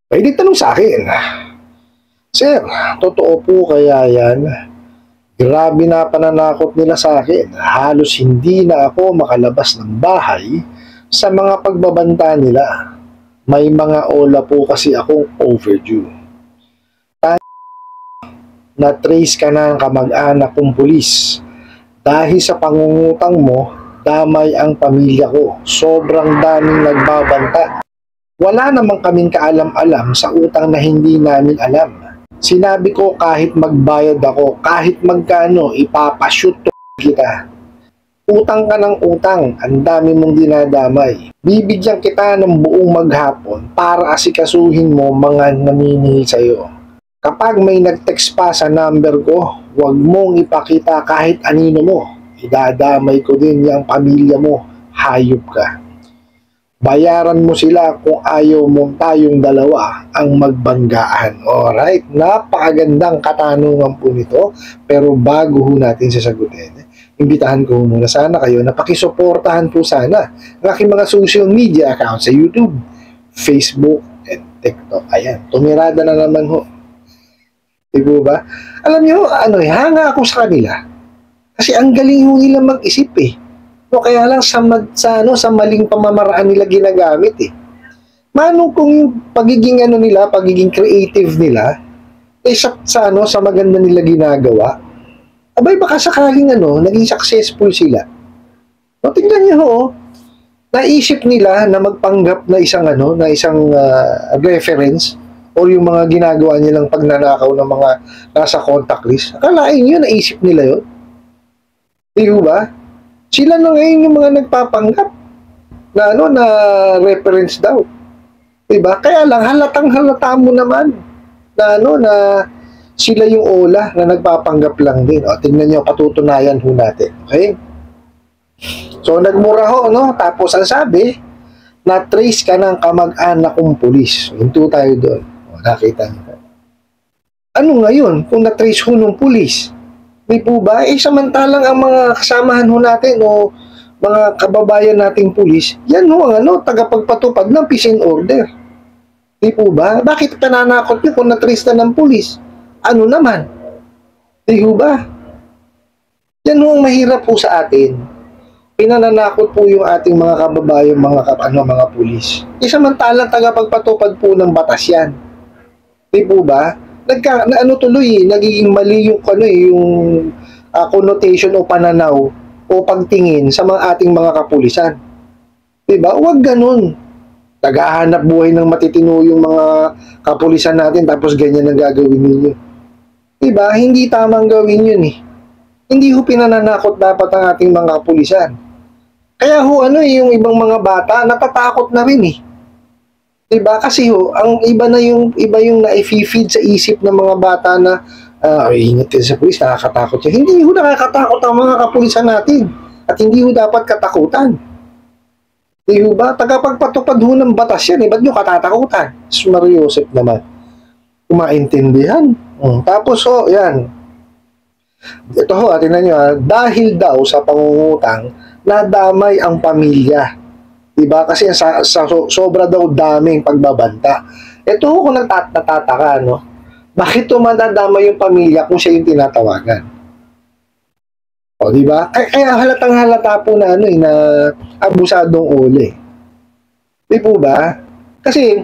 May tanong sa akin, Sir, totoo po kaya yan? Grabe na pananakot nila sa akin. Halos hindi na ako makalabas ng bahay sa mga pagbabanta nila. May mga ola po kasi akong overdue. Na-trace ka na ng kamag-anak kong pulis. Dahil sa pangungutang mo, damay ang pamilya ko. Sobrang daming nagbabanta. Wala namang kaming kaalam-alam sa utang na hindi namin alam. Sinabi ko kahit magbayad ako, kahit magkano, ipapashoot kita. Utang ka ng utang, ang dami mong dinadamay. Bibigyan kita ng buong maghapon para asikasuhin mo mga naniningil sa'yo. Kapag may nag-text pa sa number ko, huwag mong ipakita kahit anino mo. Idadamay ko din yung pamilya mo, hayop ka. Bayaran mo sila kung ayaw mong tayong dalawa ang magbanggaan. Alright, napakagandang katanungan po nito. Pero bago ho natin sasagutin, imbitahan ko muna sana kayo na pakisuportahan po sana ang aking mga social media accounts sa YouTube, Facebook, and TikTok. Ayan, tumirada na naman ho. Diba ba? Alam nyo, hanga ako sa kanila. Kasi ang galing ho nila mag-isip eh. No, kaya lang sa maling pamamaraan nila ginagamit eh. Manong kung yung pagiging pagiging creative nila, sa maganda nila ginagawa, abay baka sakaling naging successful sila. No, tingnan niyo ho, naisip nila na magpanggap na isang reference o yung mga ginagawa nilang pagnanakaw ng mga nasa contact list. Akalain nyo, naisip nila yun. Di ba? Sila na ngayon yung mga nagpapanggap na reference daw. Diba? Kaya lang, halatang-halata mo naman na sila yung ola na nagpapanggap lang din. O, tingnan nyo, patutunayan ho natin. Okay? So, nagmura ho, Tapos, ang sabi, na-trace ka ng kamag-anak kong pulis. Hinto tayo doon. O, nakita nyo. Ano ngayon kung na-trace ho ng pulis? Di po ba? Samantalang ang mga kasamahan ho natin o mga kababayan nating pulis, yan ho ang tagapagpatupad ng peace and order. Di po ba? Bakit pananakot nyo kung na-trace na ng pulis? Ano naman? Di po ba? Yan ho ang mahirap po sa atin. Pinananakot po yung ating mga kababayan, mga pulis. Samantalang tagapagpatupad po ng batas yan. Di po ba? Nagiging mali yung connotation o pananaw o pagtingin sa ating mga kapulisan. Diba? Huwag ganun. Naghahanap buhay ng matitino yung mga kapulisan natin tapos ganyan ang gagawin ninyo. Diba? Hindi tamang gawin yun eh. Hindi ho pinananakot dapat ang ating mga kapulisan. Kaya ho yung ibang mga bata natatakot na rin eh. Diba? Kasi ang iba yung na-feed sa isip ng mga bata na ingat din sa pulis, nakakatakot siya. Hindi nakakatakot ang mga kapulisan natin. At hindi dapat katakutan. Diba? Tagapagpatupad ng batas yan. Ba't nyo katatakutan? Mariusip naman. Kumaintindihan. Tapos yan. Ito tingnan nyo dahil daw sa pangungutang, nadamay ang pamilya. Diba? Kasi sobra daw daming pagbabanta. Ito kung natataka, bakit madadama yung pamilya kung siya yung tinatawagan? O, diba? Kaya halatang-halata po na na abusadong uli. Di po ba? Kasi,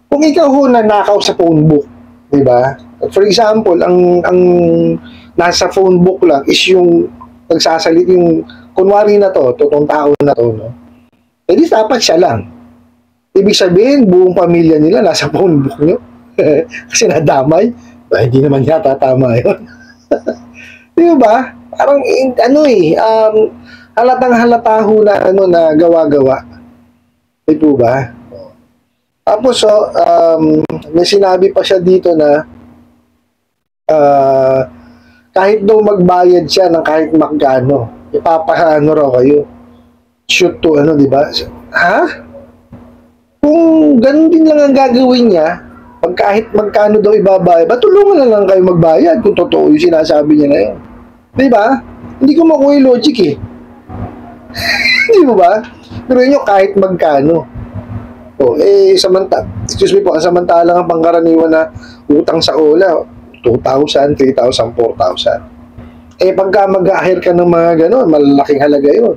kung ikaw nanakaw sa phone book, diba? For example, ang nasa phone book lang is yung nagsasalit yung kunwari na totoong tao na di dapat siya lang. Ibig sabihin, buong pamilya nila nasa phone book nyo. Kasi nadamay. Hindi naman yata tama yun. Di ba? Parang, halatang-halata ho na gawa-gawa. Di po ba? Tapos, may sinabi pa siya dito na kahit daw magbayad siya ng kahit magkano, ipapahano raw kayo. Shoot to di ba? Ha? Kung ganun din lang ang gagawin niya, pag kahit magkano daw ibabayad, tulungan na lang kayo magbayad kung totoo yung sinasabi niya na yun. Di ba? Hindi ko makuha yung logic eh. Di ba? Pero yun kahit magkano. O, excuse me po, ang samantalang ang pangkaraniwan na utang sa OLA, 2,000, 3,000, 4,000. Pagka mag-a-hire ka ng mga gano'n, malalaking halaga yun.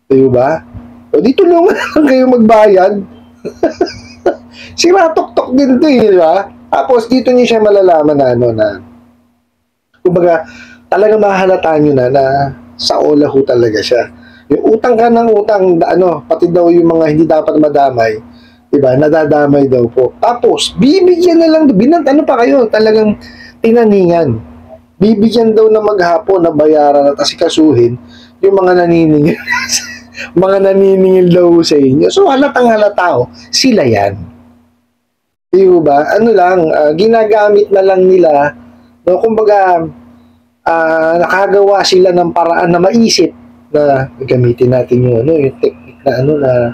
Di ba? O, dito naman lang kayo magbayad. Sira-tok-tok din ito, di ba? Tapos, dito niyo siya malalaman na kumbaga, talaga mahalata nyo na sa OLA ho talaga siya. Yung utang ka ng utang, pati daw yung mga hindi dapat madamay, diba, nadadamay daw po. Tapos, bibigyan na lang, pa kayo, talagang tinaningan. Bibigyan daw na maghapon na bayaran at asikasuhin yung mga naniningil. Mga naniningil daw sa inyo. So, halatang halata sila yan. Diba? Ginagamit na lang nila, no, kumbaga, nakagawa sila ng paraan na maisip na gamitin natin yung technique na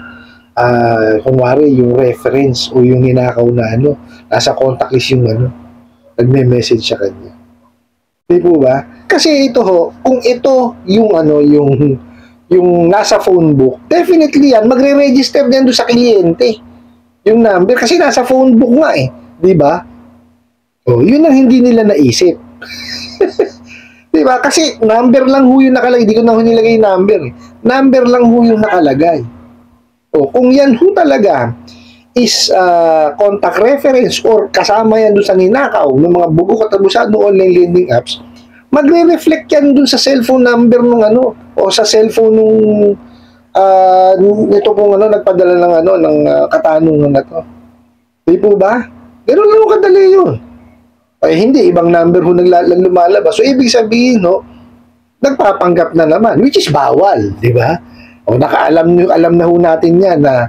kunwari yung reference o yung ninakaw na nasa contact list yung nagme-message sa kanya. Di po ba? Kasi ito kung ito yung yung nasa phone book, definitely yan, magre-register din doon sa kliyente yung number kasi nasa phone book nga di ba? Oh, yun ang hindi nila naisip. Diba? Kasi number lang ho yung nakalagay. Hindi ko na ho nilagay number. Number lang ho yung nakalagay. O, kung yan ho talaga is contact reference or kasama yan doon sa ninakaw ng mga bugo katabusan ng online lending apps, magre-reflect yan doon sa cellphone number ng o sa cellphone nung nito pong nagpadala ng katanungan na to. Di po ba? Ganun lang kadali yun. Hindi, ibang number ho lumalabas. So, ibig sabihin, nagpapanggap na naman, which is bawal, di ba? O, alam na ho natin yan na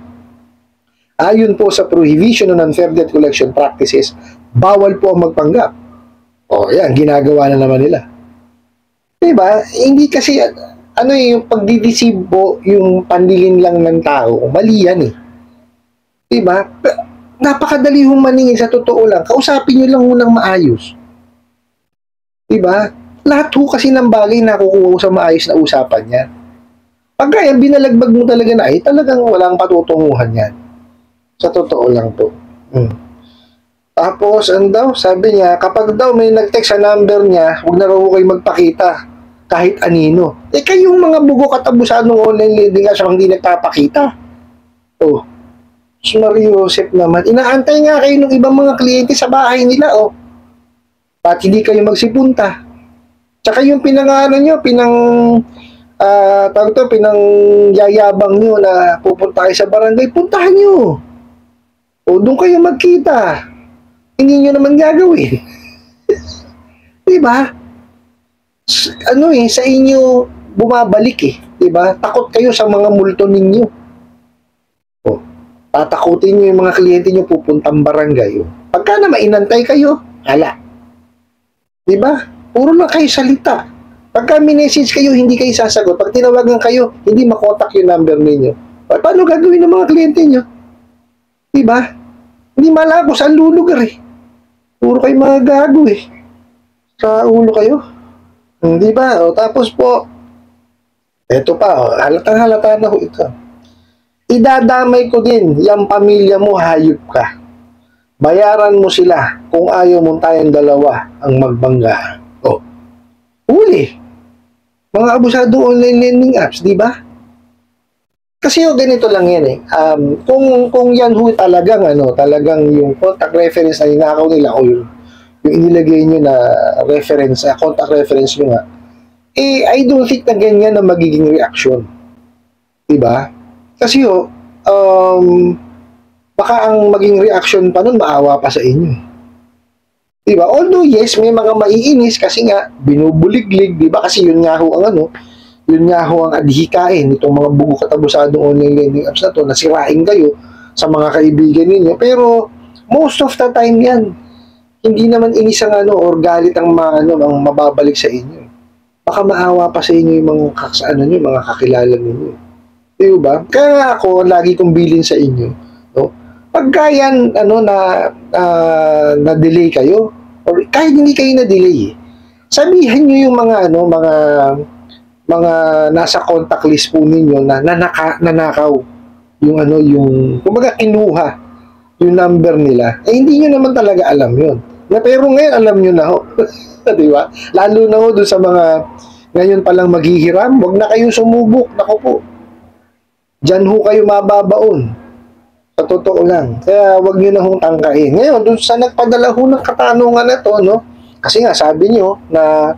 ayon po sa Prohibition on Unfair Debt Collection Practices, bawal po ang magpanggap. O, yan, ginagawa na naman nila. Di ba? Hindi kasi, yung pagdideceive po, yung pandilin lang ng tao, mali yan Di ba? Napakadali hong maningil sa totoo lang. Kausapin nyo lang munang maayos. Diba? Lahat ho kasi ng bagay nakukuha sa maayos na usapan yan. Pagka yan, binalagbag mo talaga na talagang walang patutunguhan yan. Sa totoo lang po. Tapos, sabi niya, kapag daw may nag-text sa number niya, huwag na raw kayo magpakita kahit anino. Kayong mga bugo katabusan ng online lending nga siya hindi nagpapakita. Mario Joseph naman, inaantay nga kayo ng ibang mga kliyente sa bahay nila, At hindi kayo magsipunta. Tsaka yung pinangyayabang nyo na pupunta kayo sa barangay, puntahan nyo. Doon kayo magkita. Hindi nyo naman gagawin. Diba? Sa inyo bumabalik Diba? Takot kayo sa mga multo ninyo. Tatakutin nyo yung mga kliyente nyo pupuntang barangay. Pagka na mainantay kayo, hala. Diba? Puro lang kayo salita. Pagka minessage kayo, hindi kayo sasagot. Pag tinawagan kayo, hindi makontak yung number ninyo. Paano gagawin ng mga kliyente nyo? Diba? Hindi malago saan lulugar Puro kayo mga gago Sa ulo kayo. Diba? Tapos po, eto pa, halatang halata na ito. Idadamay ko din yung pamilya mo, hayop ka. Bayaran mo sila kung ayaw mong tayong dalawa ang magbangga. Huli. Mga abusadong online lending apps, di ba? Kasi ganito lang yan kung yan talagang yung contact reference na ninakaw nila o yung inilagay nyo na reference, contact reference nyo nga, I don't think na ganyan na magiging reaction. Di ba? Kasi baka ang maging reaction pa nun, maawa pa sa inyo. Diba? Although yes, may mga maiinis kasi nga, binubuliglig, diba? Kasi yun nga ho ang adhikain itong mga bugo katabusadong online lending apps na to, nasirain kayo sa mga kaibigan ninyo. Pero, most of the time yan, hindi naman inis ang or galit ang ang mababalik sa inyo. Baka maawa pa sa inyo yung mga kakilala ninyo. Diba? Kaya ako, lagi kong bilin sa inyo, pagka yan, na-delay kayo, or kahit hindi kayo na-delay, sabihan nyo yung mga nasa contact list po ninyo na nanakaw. yung ano, yung, kumbaga kinuha yung number nila. Eh, hindi nyo naman talaga alam yun. Na, pero ngayon, alam nyo na ho. Di ba? Lalo na ho doon sa mga, ngayon palang maghihiram, wag na kayong sumubok. Naku po. Diyan ho kayo mababaon. Sa totoo lang. Kaya wag nyo na hong tangkain. Ngayon, doon sa nagpadala ho ng katanungan na to, no? Kasi nga, sabi nyo na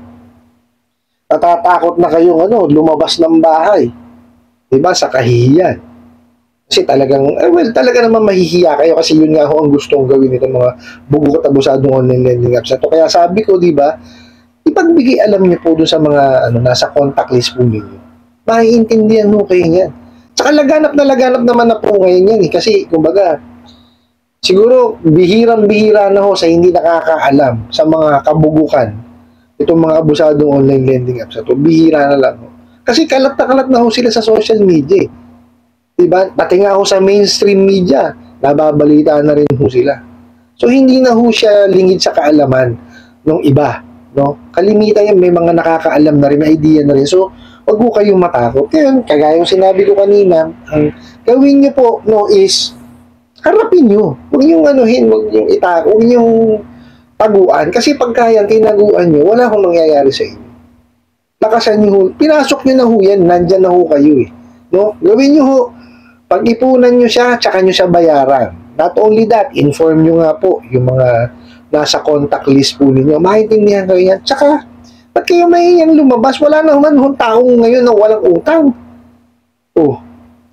natatakot na kayong ano, lumabas ng bahay. Diba? Sa kahihiyan. Kasi talagang, well, talaga naman mahihiya kayo kasi yun nga ho ang gustong gawin nitong mga bugo at abusadong online lending apps. Ito, kaya sabi ko, di ba, ipagbigay alam niyo po doon sa mga ano, nasa contact list po ninyo. Maiintindihan mo kayo yan. Tsaka laganap naman na po ngayon yan eh. Kasi, kumbaga, siguro, bihirang-bihira na ho sa hindi nakakaalam sa mga kabugukan itong mga abusadong online lending apps. Ito, bihira na lang ho. Kasi kalat na ho sila sa social media eh. Diba? Pati nga ho sa mainstream media, nababalita na rin ho sila. So, hindi na ho siya lingid sa kaalaman ng iba. No? Kalimitan yan, may mga nakakaalam na rin, may idea na rin. So, wag ho kayong matakot. Kaya, kagaya yung sinabi ko kanina, ang gawin nyo po, no, is, harapin nyo. Huwag nyo anuhin, huwag nyo huwag nyo taguan. Kasi pagka yan, tinaguan nyo, wala akong mangyayari sa inyo. Lakasan nyo ho. Pinasok nyo na ho yan, nandyan na ho kayo eh. No? Gawin nyo ho, pag-ipunan nyo siya, tsaka nyo siya bayaran. Not only that, inform nyo nga po yung mga nasa contact list po ninyo. Maintindihan kayo yan. Tsaka, ba't kayo mahihiyang lumabas? Wala naman hong tao ngayon na walang utang. Oh,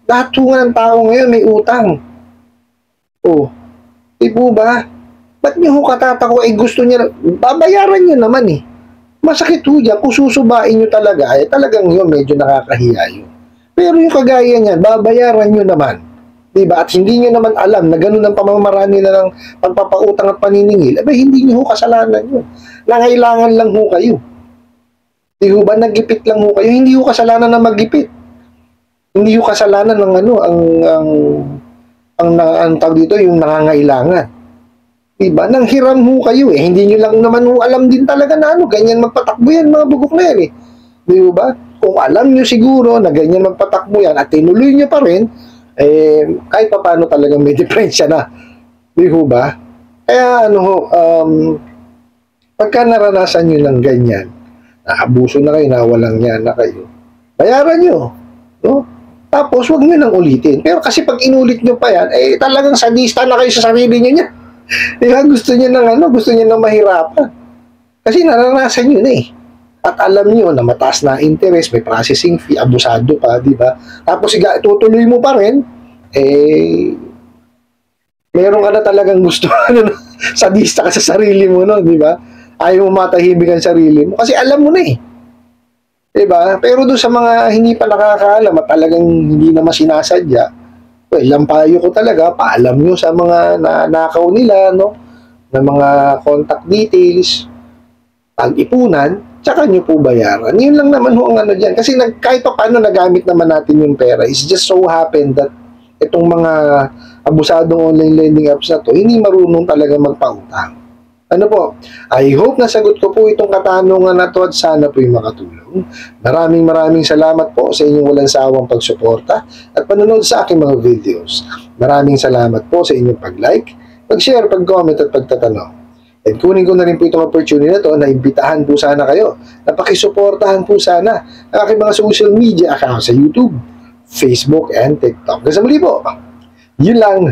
lahat po nga ng tao ngayon may utang. Oh, di po ba? Ba't nyo ho katatako? Eh gusto niya, babayaran nyo naman eh. Masakit ho dyan. Kung susubain nyo talaga, eh talagang yun, medyo nakakahiya yun. Pero yung kagaya niyan, babayaran nyo naman. Diba? At hindi nyo naman alam na ganun ang pamamaraan nila ng pagpapautang at paniningil. Aba, hindi nyo ho kasalanan yun. Nangailangan lang ho kayo. Di ho ba? Nagipit lang ho kayo. Hindi ho kasalanan na magipit. Hindi ho kasalanan ng ano, ang tawag dito, yung nangangailangan. Diba? Nang hiram ho kayo eh. Hindi nyo lang naman ho alam din talaga na ano, ganyan magpatakbo yan, mga bugok na yan eh. Di ba? Kung alam nyo siguro na ganyan magpatakbo yan at tinuloy nyo pa rin, eh, kahit pa paano talagang may diferensya na. Di ba? Kaya ano ho, pagka naranasan nyo ng ganyan, naabuso na kayo, nawalang yan na kayo, bayaran nyo. No? Tapos, huwag nyo nang ulitin. Pero kasi pag inulit nyo pa yan, eh, talagang sadista na kayo sa sarili nyo niya. Diba? Gusto nyo ng ano, gusto nyo ng mahirapan. Kasi naranasan nyo na eh. At alam nyo na mataas na interest, may processing fee, abusado pa, di ba? Tapos tutuloy mo pa rin, eh, meron ka na talagang gusto, ano, sadista ka sa sarili mo, no, di ba? Ayaw mo matahimik ang sarili mo, kasi alam mo na eh. Di ba? Pero doon sa mga hindi pa nakakaalam at talagang hindi naman sinasadya, well, ang payo ko talaga, paalam nyo sa mga nanakaw nila, no, na mga contact details, pag-ipunan, tsaka nyo po bayaran. Yun lang naman ho ang ano dyan. Kasi kahit pa paano nagamit naman natin yung pera, it's just so happen that itong mga abusadong online lending apps na to, hindi marunong talaga magpautang. Ano po? I hope nasagot ko po itong katanungan na to at sana po yung makatulong. Maraming salamat po sa inyong walang sawang pagsuporta at panonood sa aking mga videos. Maraming salamat po sa inyong pag-like, pag-share, pag-comment at pagtatanong. And kunin ko na rin po itong opportunity na to na imbitahan po sana kayo na pakisuportahan po sana ang aking mga social media account sa YouTube, Facebook, and TikTok. Kasi muli po, yun lang.